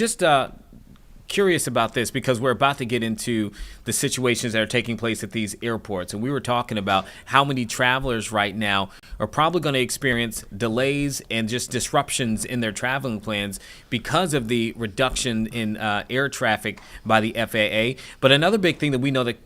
Just curious about this because we're about to get into the situations that are taking place at these airports. And we were talking about how many travelers right now are probably going to experience delays and just disruptions in their traveling plans because of the reduction in air traffic by the FAA. But another big thing that we know that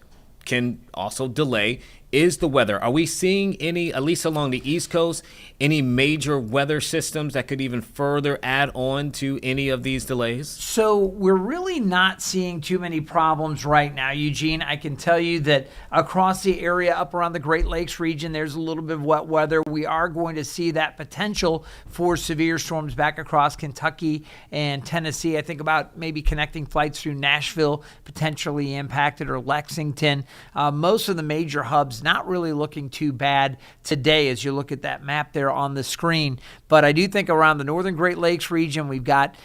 can also delay is the weather. Are we seeing any, at least along the East Coast, any major weather systems that could even further add on to any of these delays? So we're really not seeing too many problems right now, Eugene. I can tell you that across the area up around the Great Lakes region, there's a little bit of wet weather. We are going to see that potential for severe storms back across Kentucky and Tennessee. I think about maybe connecting flights through Nashville potentially impacted, or Lexington. Most of the major hubs not really looking too bad today as you look at that map there on the screen. But I do think around the northern Great Lakes region, we've got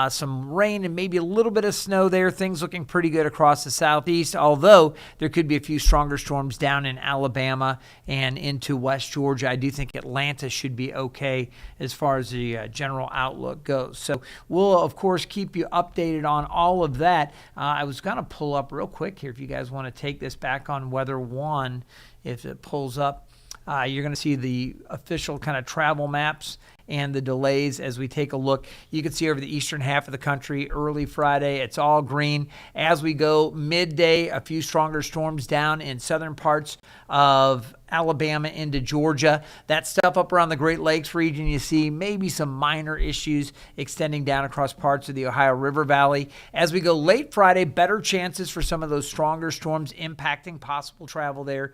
some rain and maybe a little bit of snow there. Things looking pretty good across the southeast, although there could be a few stronger storms down in Alabama and into West Georgia. I do think Atlanta should be okay as far as the general outlook goes. So we'll, of course, keep you updated on all of that. I was going to pull up real quick here if you guys want to take this back on Weather One. If it pulls up, you're going to see the official kind of travel maps and the delays as we take a look. You can see over the eastern half of the country, early Friday, it's all green. As we go midday, a few stronger storms down in southern parts of Alabama into Georgia. That stuff up around the Great Lakes region, you see maybe some minor issues extending down across parts of the Ohio River Valley. As we go late Friday, better chances for some of those stronger storms impacting possible travel there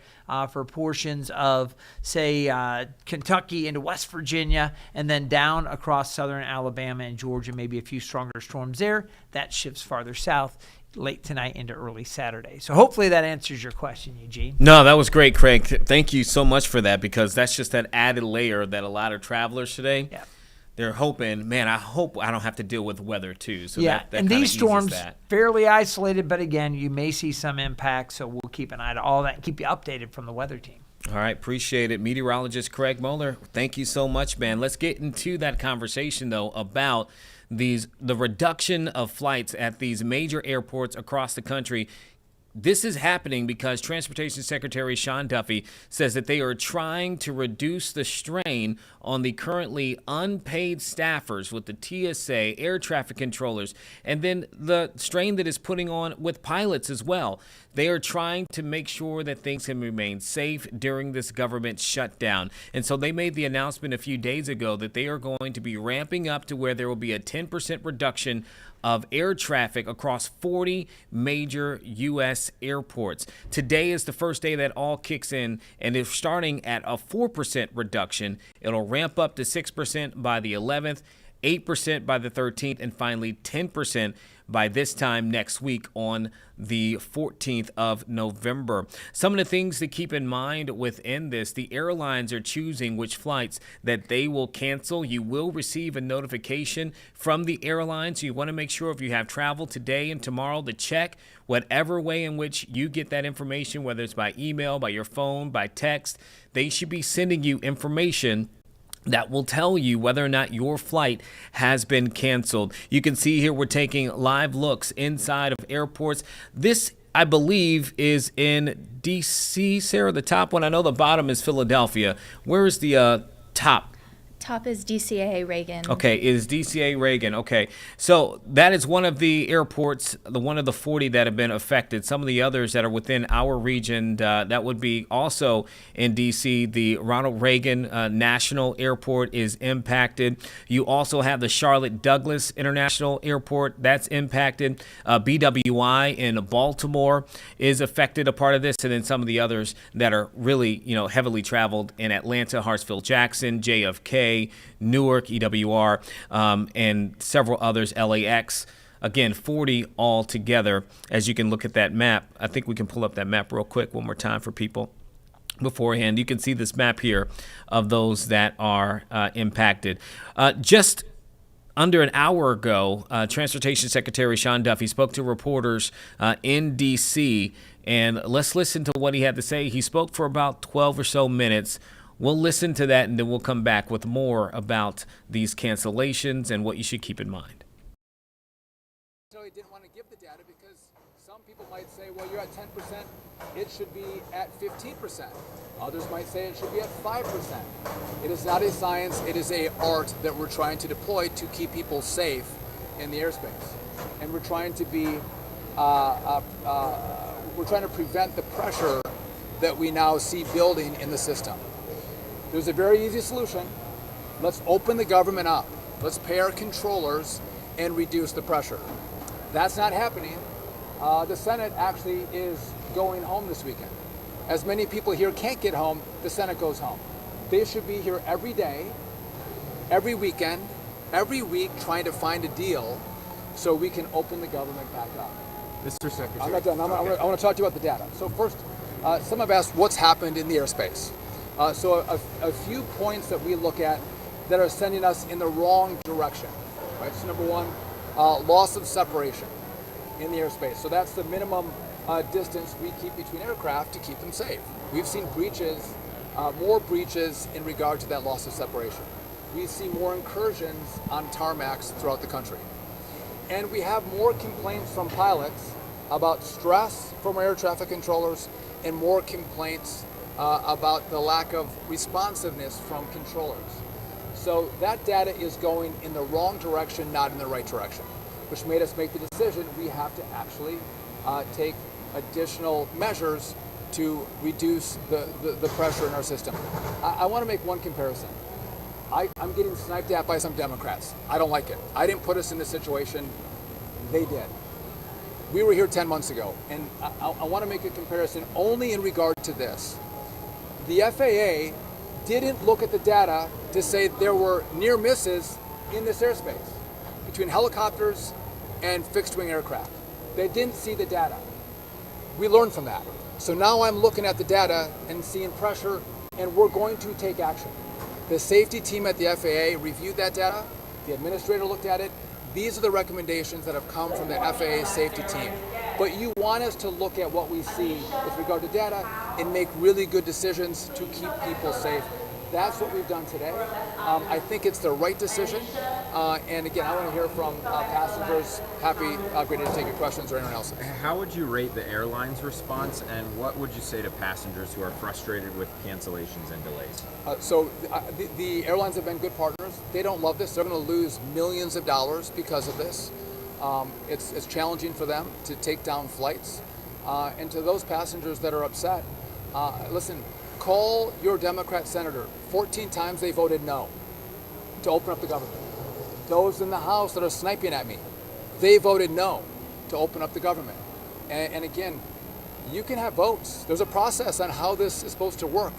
for portions of, say, Kentucky into West Virginia, and then down across southern Alabama and Georgia, maybe a few stronger storms there. That shifts farther south late tonight into early Saturday. So hopefully that answers your question, Eugene. No, that was great, Craig. Thank you so much for that, because that's just that added layer that a lot of travelers today, they're hoping, man, I hope I don't have to deal with weather too. So that and these storms fairly isolated, but again, you may see some impact, so we'll keep an eye to all that and keep you updated from the weather team. All right, appreciate it. Meteorologist Craig Moeller, thank you so much, man. Let's get into that conversation, though, about the reduction of flights at these major airports across the country. This is happening because Transportation Secretary Sean Duffy says that they are trying to reduce the strain on the currently unpaid staffers with the TSA, air traffic controllers, and then the strain that is putting on with pilots as well. They are trying to make sure that things can remain safe during this government shutdown. And so they made the announcement a few days ago that they are going to be ramping up to where there will be a 10% reduction of air traffic across 40 major U.S. airports. Today is the first day that all kicks in, and it's starting at a 4% reduction. It'll ramp up to 6% by the 11th, 8% by the 13th, and finally 10% by this time next week on the 14th of November. Some of the things to keep in mind within this, the airlines are choosing which flights that they will cancel. You will receive a notification from the airline, so you want to make sure if you have travel today and tomorrow to check whatever way in which you get that information, whether it's by email, by your phone, by text. They should be sending you information that will tell you whether or not your flight has been canceled. You can see here we're taking live looks inside of airports. This, I believe, is in D.C., Sarah, the top one. I know the bottom is Philadelphia. Where is the top? Top is DCA Reagan. Okay, it is DCA Reagan. Okay, so that is one of the airports, one of the 40 that have been affected. Some of the others that are within our region, that would be also in D.C. The Ronald Reagan National Airport is impacted. You also have the Charlotte Douglas International Airport that's impacted. BWI in Baltimore is affected, a part of this, and then some of the others that are really, heavily traveled in Atlanta, Hartsfield-Jackson, JFK, Newark, EWR, and several others, LAX. Again, 40 all together. As you can look at that map, I think we can pull up that map real quick one more time for people beforehand. You can see this map here of those that are impacted. Just under an hour ago, Transportation Secretary Sean Duffy spoke to reporters in D.C., and let's listen to what he had to say. He spoke for about 12 or so minutes. We'll listen to that, and then we'll come back with more about these cancellations and what you should keep in mind. necessarily didn't want to give the data because some people might say, well, you're at 10%, it should be at 15%. Others might say it should be at 5%. It is not a science, it is a art that we're trying to deploy to keep people safe in the airspace. And we're trying to be, we're trying to prevent the pressure that we now see building in the system. There's a very easy solution. Let's open the government up. Let's pay our controllers and reduce the pressure. That's not happening. The Senate actually is going home this weekend. As many people here can't get home, the Senate goes home. They should be here every day, every weekend, every week trying to find a deal so we can open the government back up. Mr. Secretary. I'm not done. I want to talk to you about the data. So first, some have asked what's happened in the airspace. So a few points that we look at that are sending us in the wrong direction. Right? So number one, loss of separation in the airspace. So that's the minimum distance we keep between aircraft to keep them safe. We've seen breaches, more breaches in regard to that loss of separation. We see more incursions on tarmacs throughout the country. And we have more complaints from pilots about stress from our air traffic controllers and more complaints about the lack of responsiveness from controllers. So that data is going in the wrong direction, not in the right direction, which made us make the decision we have to actually take additional measures to reduce the pressure in our system. I want to make one comparison. I'm getting sniped at by some Democrats. I don't like it. I didn't put us in this situation. They did. We were here 10 months ago, and I want to make a comparison only in regard to this. The FAA didn't look at the data to say there were near misses in this airspace between helicopters and fixed wing aircraft. They didn't see the data. We learned from that. So now I'm looking at the data and seeing pressure, and we're going to take action. The safety team at the FAA reviewed that data. The administrator looked at it. These are the recommendations that have come from the FAA safety team. But you want us to look at what we see with regard to data and make really good decisions to keep people safe. That's what we've done today. I think it's the right decision. And again, I want to hear from passengers. Ready to take your questions or anyone else. How would you rate the airline's response, and what would you say to passengers who are frustrated with cancellations and delays? The airlines have been good partners. They don't love this. They're going to lose millions of dollars because of this. It's challenging for them to take down flights. And to those passengers that are upset, listen, call your Democrat senator. 14 times they voted no to open up the government. Those in the House that are sniping at me, they voted no to open up the government. And again, you can have votes. There's a process on how this is supposed to work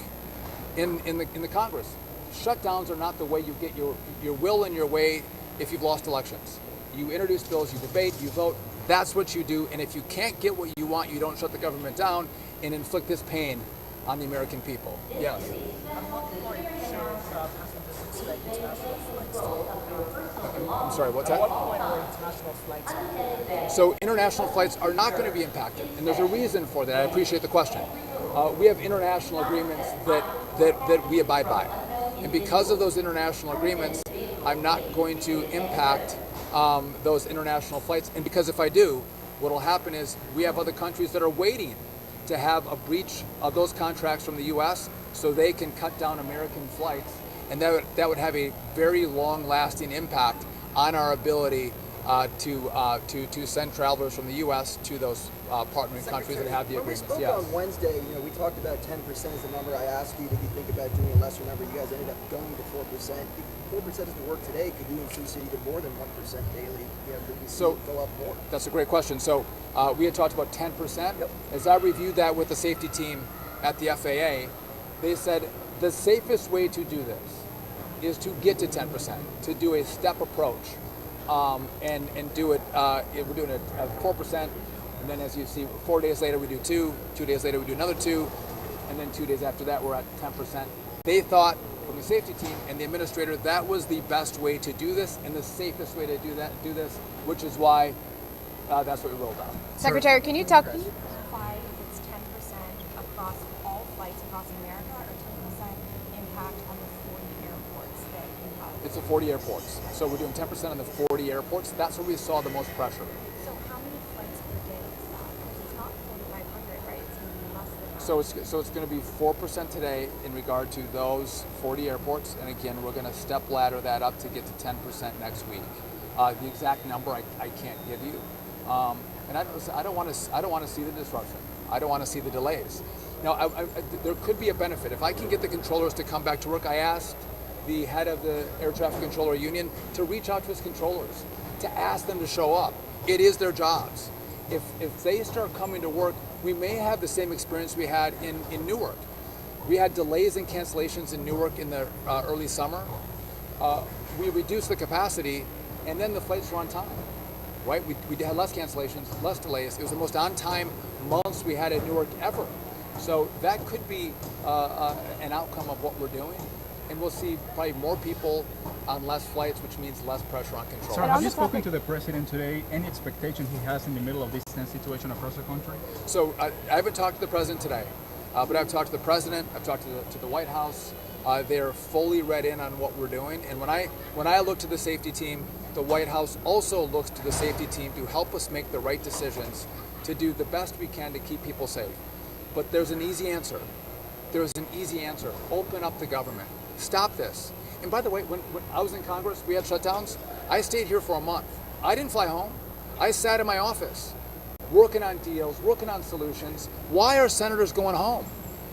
in the Congress. Shutdowns are not the way you get your will and your way if you've lost elections. You introduce bills, you debate, you vote. That's what you do. And if you can't get what you want, you don't shut the government down and inflict this pain on the American people. Yes. I'm sorry, what's that? So international flights are not going to be impacted, and there's a reason for that. I appreciate the question. We have international agreements that we abide by. And because of those international agreements, I'm not going to impact those international flights. And because if I do, what will happen is we have other countries that are waiting to have a breach of those contracts from the U.S. so they can cut down American flights. And that would have a very long-lasting impact on our ability to send travelers from the U.S. to those partnering countries that have the agreements. When we spoke on Wednesday, we talked about 10% as the number. I asked you, did you think about doing a lesser number? You guys ended up going to 4%. If 4% doesn't work today, could you increase it even more than 1% daily? Could we see it go up more? That's a great question. So we had talked about 10%. Yep. As I reviewed that with the safety team at the FAA, they said the safest way to do this is to get to 10%, to do a step approach. And do it, we're doing it at 4%, and then as you see, 4 days later we do 2 days later we do another 2, and then 2 days after that we're at 10%. They thought, from the safety team and the administrator, that was the best way to do this and the safest way to do this, which is why that's what we rolled out. Secretary, can you talk? Can you clarify if it's 10% across all flights across America or 10% impact on the 40 airports that you have? It's the 40 airports. So we're doing 10% on the 40 airports. That's where we saw the most pressure. So So it's going to be 4% today in regard to those 40 airports, and again, we're going to step ladder that up to get to 10% next week. The exact number I can't give you, and I don't want to see the disruption. I don't want to see the delays. Now, there could be a benefit if I can get the controllers to come back to work. I asked the head of the Air Traffic Controller Union to reach out to his controllers to ask them to show up. It is their jobs. If they start coming to work, we may have the same experience we had in Newark. We had delays and cancellations in Newark in the early summer. We reduced the capacity, and then the flights were on time. Right? We had less cancellations, less delays. It was the most on-time months we had at Newark ever. So that could be an outcome of what we're doing. And we'll see probably more people on less flights, which means less pressure on control. Sir, have you spoken to the president today? Any expectation he has in the middle of this tense situation across the country? So I haven't talked to the president today, but I've talked to the president. I've talked to the White House. They're fully read in on what we're doing. And when I look to the safety team, the White House also looks to the safety team to help us make the right decisions, to do the best we can to keep people safe. But there's an easy answer. There's an easy answer. Open up the government. Stop this. And by the way, when I was in Congress, we had shutdowns. I stayed here for a month. I didn't fly home. I sat in my office, working on deals, working on solutions. Why are senators going home?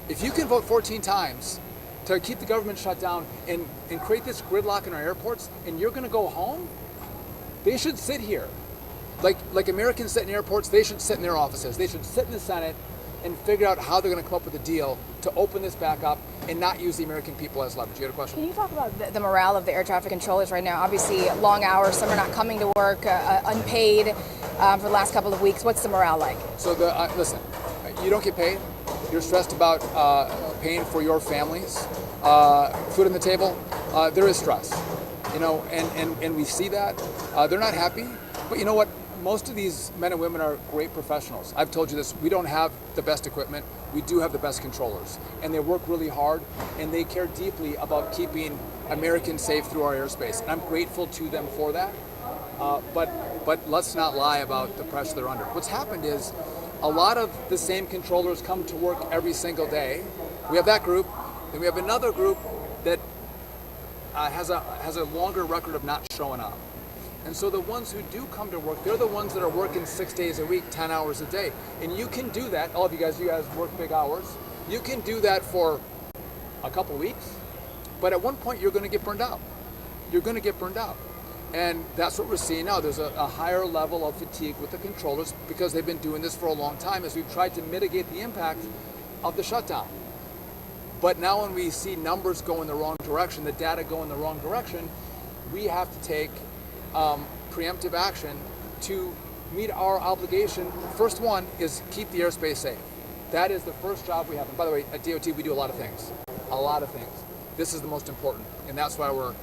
If you can vote 14 times to keep the government shut down and create this gridlock in our airports, and you're going to go home, they should sit here. Like Americans sit in airports, they should sit in their offices. They should sit in the Senate and figure out how they're going to come up with a deal to open this back up and not use the American people as leverage. You had a question? Can you talk about the morale of the air traffic controllers right now? Obviously, long hours, some are not coming to work, unpaid for the last couple of weeks. What's the morale like? So listen, you don't get paid. You're stressed about paying for your families, food on the table. There is stress, and we see that. They're not happy, but you know what? Most of these men and women are great professionals. I've told you this, we don't have the best equipment, we do have the best controllers. And they work really hard, and they care deeply about keeping Americans safe through our airspace. And I'm grateful to them for that. But let's not lie about the pressure they're under. What's happened is a lot of the same controllers come to work every single day. We have that group, then we have another group that has a longer record of not showing up. And so the ones who do come to work, they're the ones that are working 6 days a week, 10 hours a day. And you can do that, all of you guys work big hours. You can do that for a couple weeks, but at one point you're going to get burned out. You're going to get burned out. And that's what we're seeing now. There's a higher level of fatigue with the controllers because they've been doing this for a long time as we've tried to mitigate the impact of the shutdown. But now when we see numbers go in the wrong direction, the data go in the wrong direction, we have to take preemptive action to meet our obligation. First one is keep the airspace safe. That is the first job we have. And by the way, at DOT, we do a lot of things. A lot of things. This is the most important. And that's why we're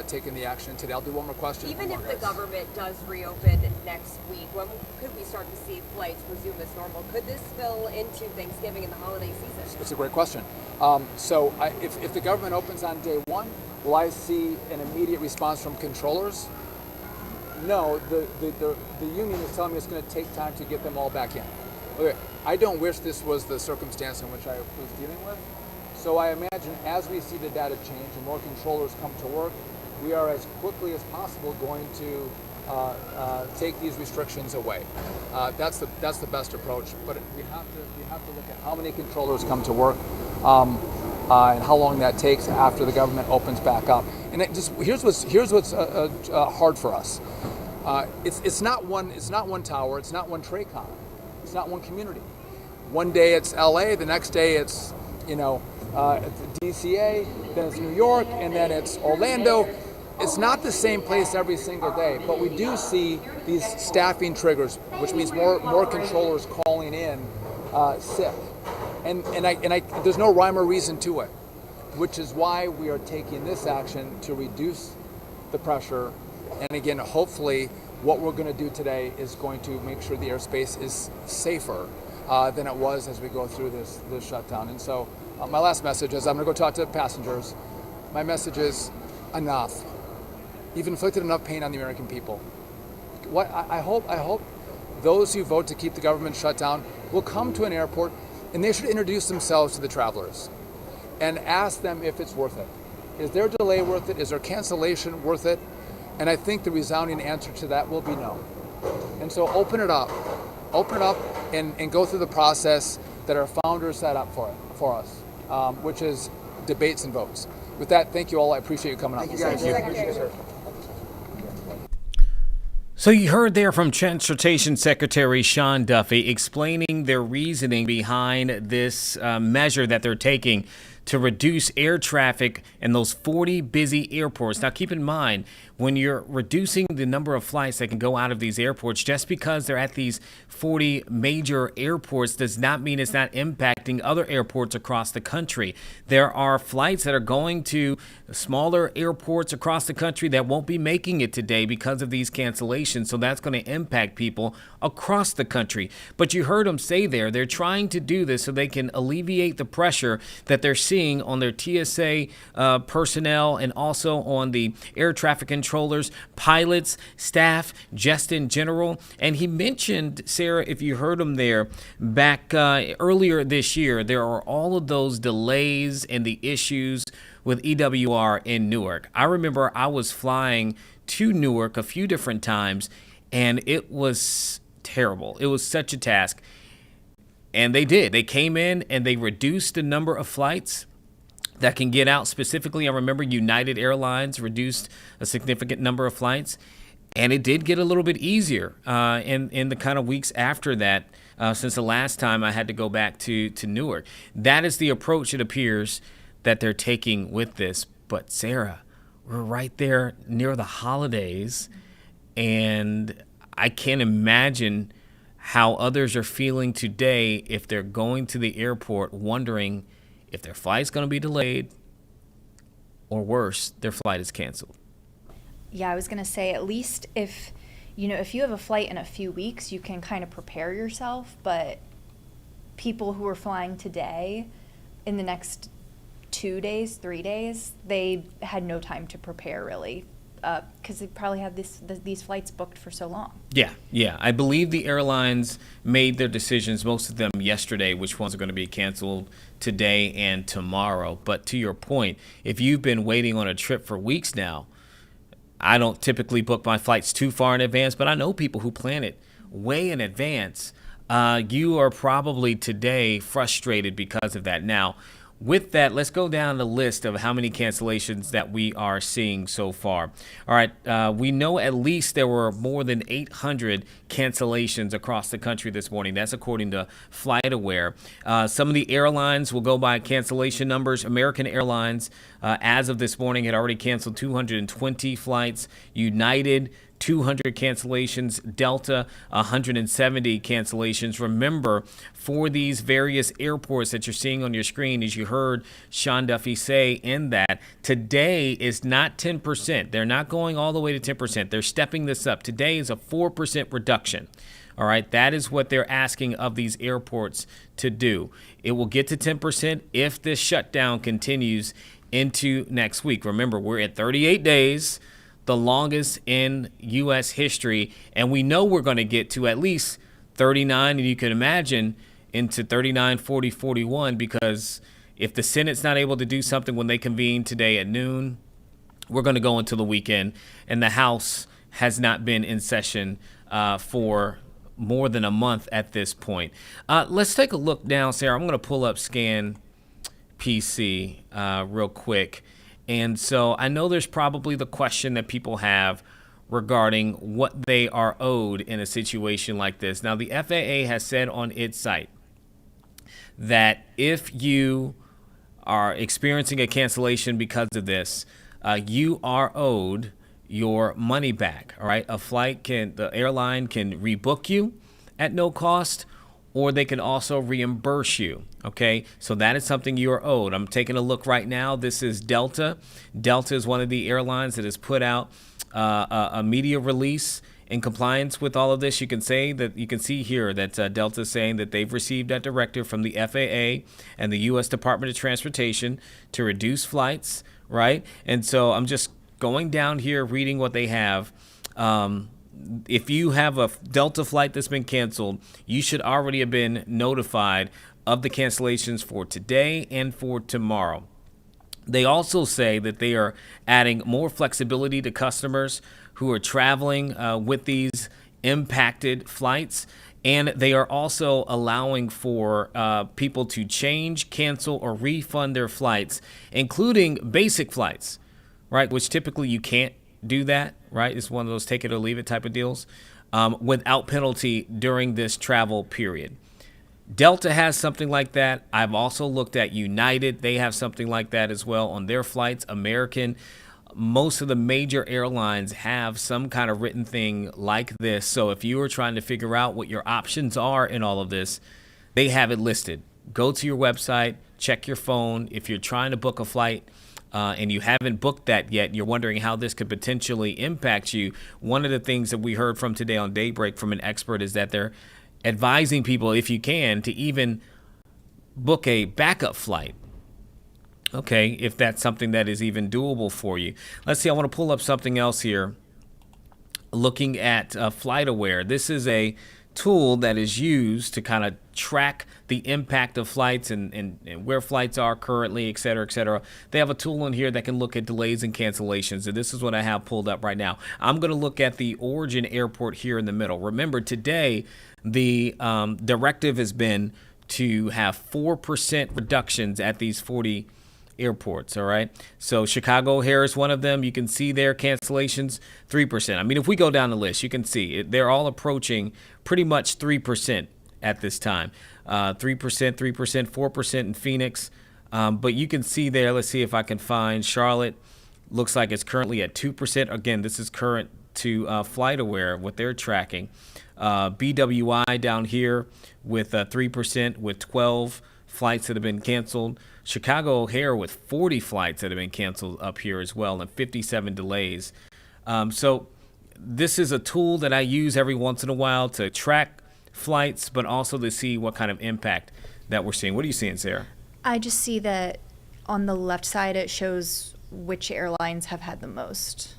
taking the action today. I'll do one more question. Even if the government does reopen next week, when could we start to see flights resume as normal? Could this spill into Thanksgiving and the holiday season? It's a great question. So if the government opens on day one, will I see an immediate response from controllers? No, the union is telling me it's going to take time to get them all back in. Okay, I don't wish this was the circumstance in which I was dealing with. So I imagine as we see the data change and more controllers come to work, we are as quickly as possible going to take these restrictions away. That's the best approach. But we have to look at how many controllers come to work and how long that takes after the government opens back up. And here's what's hard for us. It's not one tower. It's not one TRACON. It's not one community. One day it's LA. The next day it's DCA. Then it's New York, and then it's Orlando. It's not the same place every single day, but we do see these staffing triggers, which means more controllers calling in sick, and there's no rhyme or reason to it, which is why we are taking this action to reduce the pressure. And again, hopefully, what we're going to do today is going to make sure the airspace is safer than it was as we go through this shutdown. And so, my last message is I'm going to go talk to passengers. My message is enough. You've inflicted enough pain on the American people. What I hope those who vote to keep the government shut down will come to an airport and they should introduce themselves to the travelers and ask them if it's worth it. Is their delay worth it? Is their cancellation worth it? And I think the resounding answer to that will be no. And so open it up and go through the process that our founders set up for us, which is debates and votes. With that, thank you all. I appreciate you coming up. Thank you guys. Thank you, sir. So you heard there from Transportation Secretary Sean Duffy explaining their reasoning behind this measure that they're taking to reduce air traffic in those 40 busy airports. Now, keep in mind, when you're reducing the number of flights that can go out of these airports, just because they're at these 40 major airports does not mean it's not impacting other airports across the country. There are flights that are going to smaller airports across the country that won't be making it today because of these cancellations. So that's going to impact people across the country. But you heard them say there, they're trying to do this so they can alleviate the pressure that they're seeing on their TSA personnel and also on the air traffic controllers, pilots, staff, just in general. And he mentioned, Sarah, if you heard him there, back earlier this year, there are all of those delays and the issues with EWR in Newark. I remember I was flying to Newark a few different times, and it was terrible. It was such a task. And they did. They came in and they reduced the number of flights that can get out. Specifically, I remember United Airlines reduced a significant number of flights. And it did get a little bit easier in the kind of weeks after that, since the last time I had to go back to Newark. That is the approach, it appears, that they're taking with this. But Sarah, we're right there near the holidays, and I can't imagine how others are feeling today if they're going to the airport wondering if their flight's going to be delayed, or worse, their flight is canceled. Yeah, I was going to say, at least if you have a flight in a few weeks, you can kind of prepare yourself. But people who are flying today, in the next 2 days, 3 days, they had no time to prepare really, because they probably had these flights booked for so long. Yeah. I believe the airlines made their decisions, most of them yesterday, which ones are going to be canceled today and tomorrow. But to your point, if you've been waiting on a trip for weeks now, I don't typically book my flights too far in advance, but I know people who plan it way in advance. You are probably today frustrated because of that. Now, with that, let's go down the list of how many cancellations that we are seeing so far. All right, we know at least there were more than 800 cancellations across the country this morning. That's according to FlightAware. Some of the airlines will go by cancellation numbers. American Airlines, as of this morning, had already canceled 220 flights. United, 200 cancellations, Delta 170 cancellations. Remember, for these various airports that you're seeing on your screen, as you heard Sean Duffy say in that, today is not 10%. They're not going all the way to 10%. They're stepping this up. Today is a 4% reduction. All right, that is what they're asking of these airports to do. It will get to 10% if this shutdown continues into next week. Remember, we're at 38 days, the longest in U.S. history, and we know we're going to get to at least 39, and you can imagine into 39, 40, 41, because if the Senate's not able to do something when they convene today at noon, we're going to go into the weekend, and the House has not been in session for more than a month at this point. Let's take a look now, Sarah. I'm going to pull up Scan PC real quick. And so I know there's probably the question that people have regarding what they are owed in a situation like this. Now, the FAA has said on its site that if you are experiencing a cancellation because of this, you are owed your money back. All right. The airline can rebook you at no cost, or they can also reimburse you. Okay, so that is something you are owed. I'm taking a look right now. This is Delta. Delta is one of the airlines that has put out a media release in compliance with all of this. You can see here that Delta is saying that they've received that directive from the FAA and the U.S. Department of Transportation to reduce flights, right? And so I'm just going down here reading what they have. if you have a Delta flight that's been canceled, you should already have been notified of the cancellations for today and for tomorrow. They also say that they are adding more flexibility to customers who are traveling with these impacted flights. And they are also allowing for people to change, cancel, or refund their flights, including basic flights, right? Which typically you can't do that, right? It's one of those take it or leave it type of deals without penalty during this travel period. Delta has something like that. I've also looked at United. They have something like that as well on their flights. American. Most of the major airlines have some kind of written thing like this. So if you are trying to figure out what your options are in all of this, they have it listed. Go to your website, check your phone. If you're trying to book a flight and you haven't booked that yet, you're wondering how this could potentially impact you. One of the things that we heard from today on Daybreak from an expert is that they're advising people, if you can, to even book a backup flight. Okay, if that's something that is even doable for you. Let's see, I want to pull up something else here. Looking at FlightAware. This is a tool that is used to kind of track the impact of flights and where flights are currently, et cetera, et cetera. They have a tool in here that can look at delays and cancellations, and this is what I have pulled up right now. I'm going to look at the origin airport here in the middle. Remember, today the directive has been to have 4% reductions at these 40 airports. All right. So Chicago O'Hare is one of them. You can see their cancellations, 3%. I mean, if we go down the list, you can see they're all approaching pretty much 3% at this time. 3%, 4% in Phoenix. But you can see there, let's see if I can find Charlotte. Looks like it's currently at 2%. Again, this is current to FlightAware, what they're tracking. BWI down here with 3% with 12 flights that have been canceled. Chicago O'Hare with 40 flights that have been canceled up here as well, and 57 delays. So this is a tool that I use every once in a while to track flights, but also to see what kind of impact that we're seeing. What are you seeing, Sarah? I just see that on the left side it shows which airlines have had the most.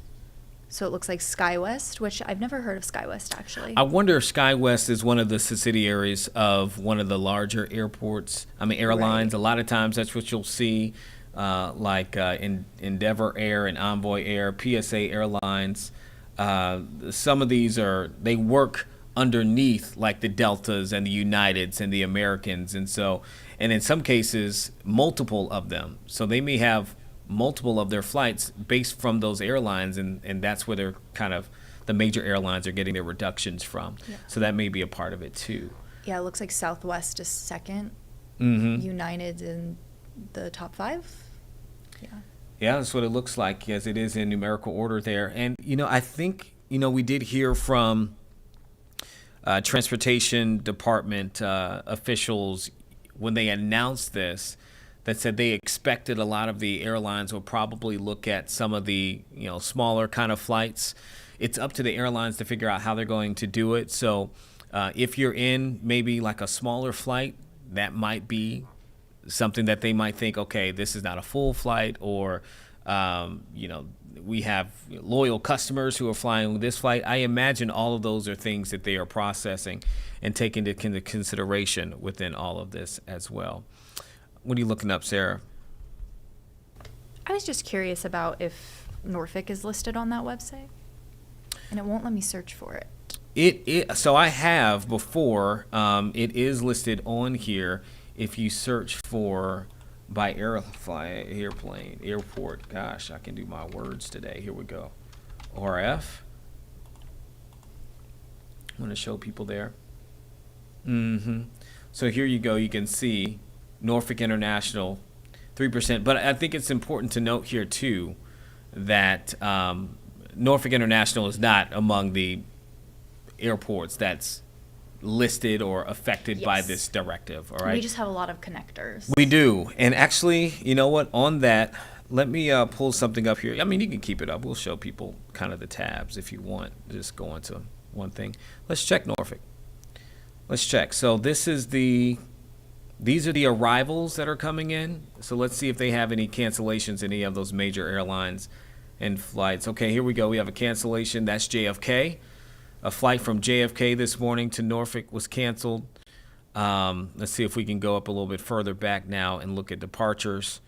So it looks like SkyWest, which I've never heard of SkyWest, actually. I wonder if SkyWest is one of the subsidiaries of one of the larger airports. I mean, airlines. Right. A lot of times that's what you'll see, like Endeavor Air and Envoy Air, PSA Airlines. Some of these they work underneath like the Deltas and the Uniteds and the Americans. And in some cases, multiple of them. So they may have multiple of their flights based from those airlines, and that's where they're kind of the major airlines are getting their reductions from. Yeah. So that may be a part of it too. Yeah, it looks like Southwest is second. Mm-hmm. United's in the top 5. Yeah, that's what it looks like as it is in numerical order there. And I think we did hear from Transportation Department officials when they announced this, that said they expected a lot of the airlines will probably look at some of the smaller kind of flights. It's up to the airlines to figure out how they're going to do it. So if you're in maybe like a smaller flight, that might be something that they might think, okay, this is not a full flight, or we have loyal customers who are flying this flight. I imagine all of those are things that they are processing and taking into consideration within all of this as well. What are you looking up, Sarah? I was just curious about if Norfolk is listed on that website, and it won't let me search for it. So I have before. It is listed on here if you search for by airplane, airport. Gosh, I can do my words today. Here we go. RF. I'm going to show people there. So here you go. You can see Norfolk International, 3%. But I think it's important to note here, too, that Norfolk International is not among the airports that's listed or affected by this directive. All right. We just have a lot of connectors. We do. And actually, you know what? On that, let me pull something up here. I mean, you can keep it up. We'll show people kind of the tabs if you want. Just go into one thing. Let's check Norfolk. Let's check. So these are the arrivals that are coming in. So let's see if they have any cancellations, any of those major airlines and flights. Okay, here we go. We have a cancellation. That's JFK. A flight from JFK this morning to Norfolk was canceled. Let's see if we can go up a little bit further back now and look at departures.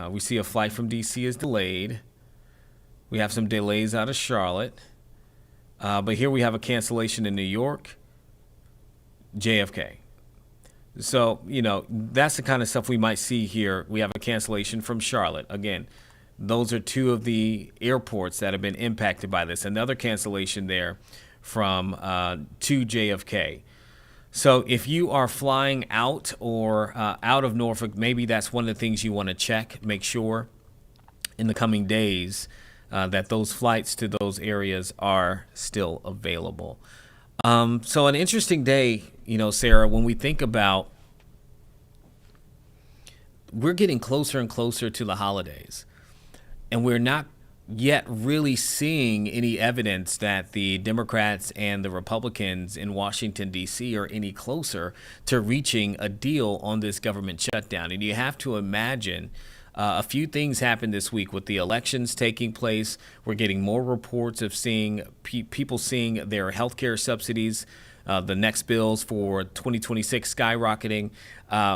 We see a flight from DC is delayed. We have some delays out of Charlotte. But here we have a cancellation in New York, JFK. So, that's the kind of stuff we might see here. We have a cancellation from Charlotte. Again, those are two of the airports that have been impacted by this. Another cancellation there from to JFK. So if you are flying out or out of Norfolk, maybe that's one of the things you want to check. Make sure in the coming days that those flights to those areas are still available. So an interesting day, Sarah, when we think about we're getting closer and closer to the holidays, and we're not yet really seeing any evidence that the Democrats and the Republicans in Washington, D.C. are any closer to reaching a deal on this government shutdown. And you have to imagine a few things happened this week with the elections taking place. We're getting more reports of seeing people seeing their healthcare subsidies, the next bills for 2026 skyrocketing.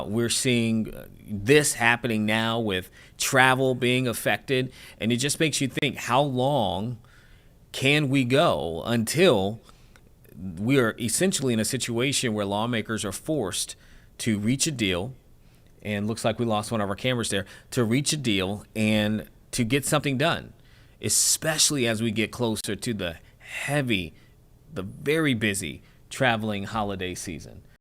We're seeing this happening now with travel being affected. And it just makes you think, how long can we go until we are essentially in a situation where lawmakers are forced to reach a deal? And looks like we lost one of our cameras there, to reach a deal and to get something done, especially as we get closer to the very busy traveling holiday season.